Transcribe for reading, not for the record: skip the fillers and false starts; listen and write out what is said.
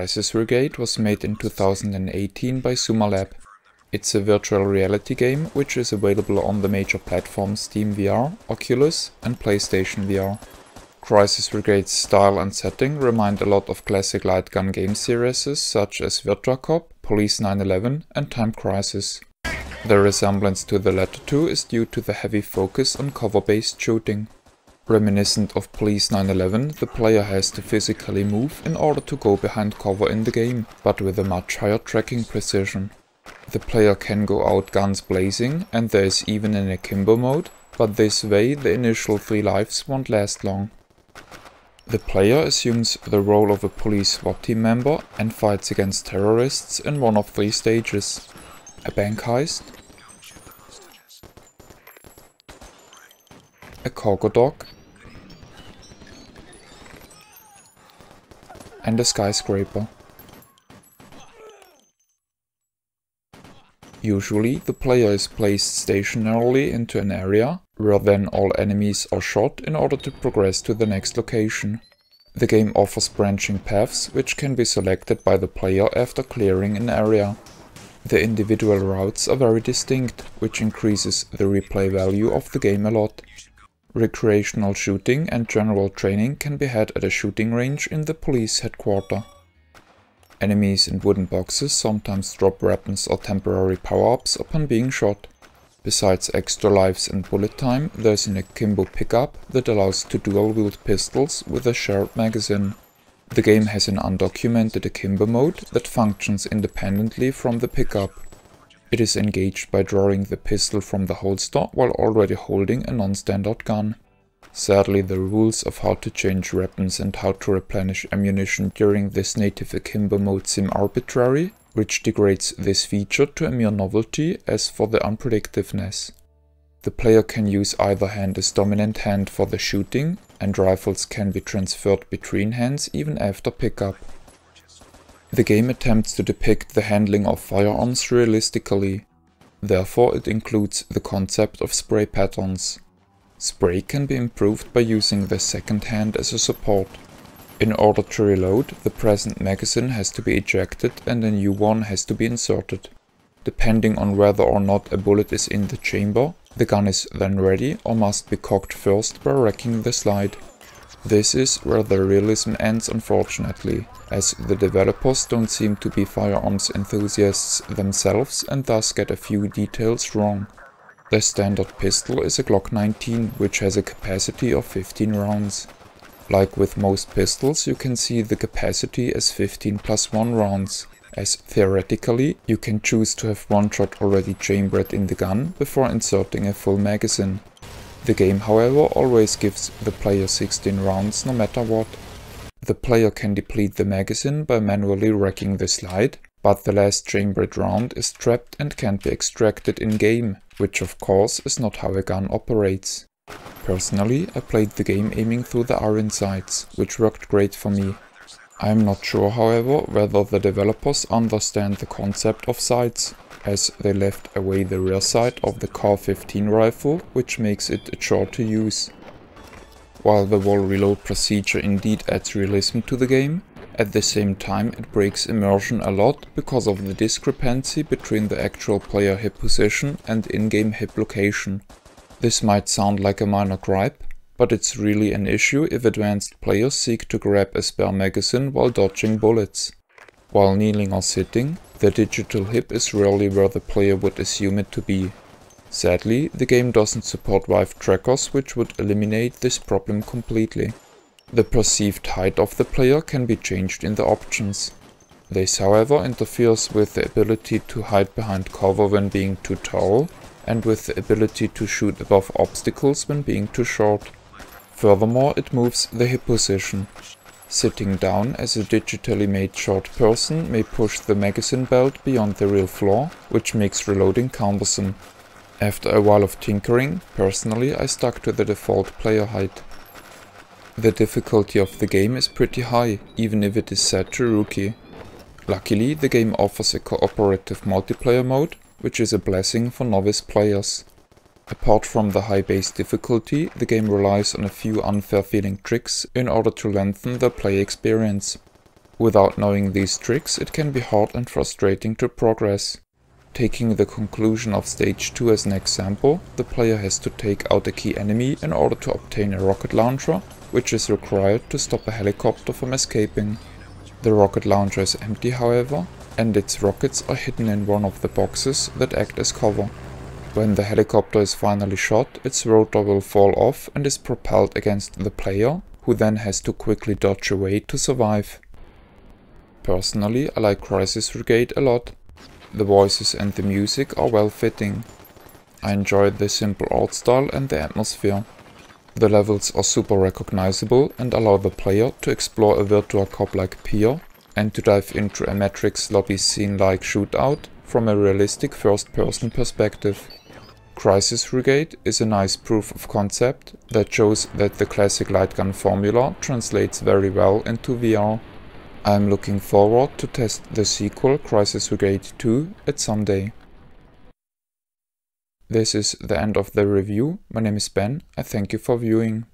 VRigade was made in 2018 by Sumalab. It's a virtual reality game which is available on the major platforms Steam VR, Oculus and PlayStation VR. VRigade's style and setting remind a lot of classic light gun game series such as Virtua, Police 911 and Time Crisis. The resemblance to the latter two is due to the heavy focus on cover-based shooting. Reminiscent of Police 911, the player has to physically move in order to go behind cover in the game, but with a much higher tracking precision. The player can go out guns blazing, and there is even an akimbo mode, but this way the initial 3 lives won't last long. The player assumes the role of a police SWAT team member and fights against terrorists in one of 3 stages: a bank heist, a cargo dock, and a skyscraper. Usually the player is placed stationarily into an area, where then all enemies are shot in order to progress to the next location. The game offers branching paths which can be selected by the player after clearing an area. The individual routes are very distinct, which increases the replay value of the game a lot. Recreational shooting and general training can be had at a shooting range in the police headquarters. Enemies in wooden boxes sometimes drop weapons or temporary power-ups upon being shot. Besides extra lives and bullet time, there's an akimbo pickup that allows to dual-wield pistols with a shared magazine. The game has an undocumented akimbo mode that functions independently from the pickup. It is engaged by drawing the pistol from the holster while already holding a non-standard gun. Sadly, the rules of how to change weapons and how to replenish ammunition during this native akimbo mode seem arbitrary, which degrades this feature to a mere novelty as for the unpredictiveness. The player can use either hand as dominant hand for the shooting, and rifles can be transferred between hands even after pickup. The game attempts to depict the handling of firearms realistically. Therefore, it includes the concept of spray patterns. Spray can be improved by using the second hand as a support. In order to reload, the present magazine has to be ejected and a new one has to be inserted. Depending on whether or not a bullet is in the chamber, the gun is then ready or must be cocked first by racking the slide. This is where the realism ends, unfortunately, as the developers don't seem to be firearms enthusiasts themselves and thus get a few details wrong. The standard pistol is a Glock 19, which has a capacity of 15 rounds. Like with most pistols, you can see the capacity as 15 plus 1 rounds, as theoretically you can choose to have one shot already chambered in the gun before inserting a full magazine. The game, however, always gives the player 16 rounds no matter what. The player can deplete the magazine by manually racking the slide, but the last chambered round is trapped and can't be extracted in-game, which of course is not how a gun operates. Personally, I played the game aiming through the iron sights, which worked great for me. I am not sure, however, whether the developers understand the concept of sights, as they left away the rear sight of the Car 15 rifle, which makes it a chore to use. While the wall reload procedure indeed adds realism to the game, at the same time it breaks immersion a lot because of the discrepancy between the actual player hip position and in-game hip location. This might sound like a minor gripe, but it's really an issue if advanced players seek to grab a spare magazine while dodging bullets. While kneeling or sitting, the digital hip is rarely where the player would assume it to be. Sadly, the game doesn't support Vive trackers, which would eliminate this problem completely. The perceived height of the player can be changed in the options. This, however, interferes with the ability to hide behind cover when being too tall, and with the ability to shoot above obstacles when being too short. Furthermore, it moves the hip position. Sitting down as a digitally made short person may push the magazine belt beyond the real floor, which makes reloading cumbersome. After a while of tinkering, personally I stuck to the default player height. The difficulty of the game is pretty high, even if it is set to rookie. Luckily, the game offers a cooperative multiplayer mode, which is a blessing for novice players. Apart from the high base difficulty, the game relies on a few unfair feeling tricks in order to lengthen the play experience. Without knowing these tricks, it can be hard and frustrating to progress. Taking the conclusion of Stage 2 as an example, the player has to take out a key enemy in order to obtain a rocket launcher, which is required to stop a helicopter from escaping. The rocket launcher is empty, however, and its rockets are hidden in one of the boxes that act as cover. When the helicopter is finally shot, its rotor will fall off and is propelled against the player, who then has to quickly dodge away to survive. Personally, I like Crisis Brigade a lot. The voices and the music are well fitting. I enjoy the simple art style and the atmosphere. The levels are super recognizable and allow the player to explore a Virtua Cop-like pier and to dive into a Matrix lobby scene-like shootout from a realistic first-person perspective. Crisis Brigade is a nice proof of concept that shows that the classic light gun formula translates very well into VR. I am looking forward to test the sequel Crisis Brigade 2 at some day. This is the end of the review. My name is Ben. I thank you for viewing.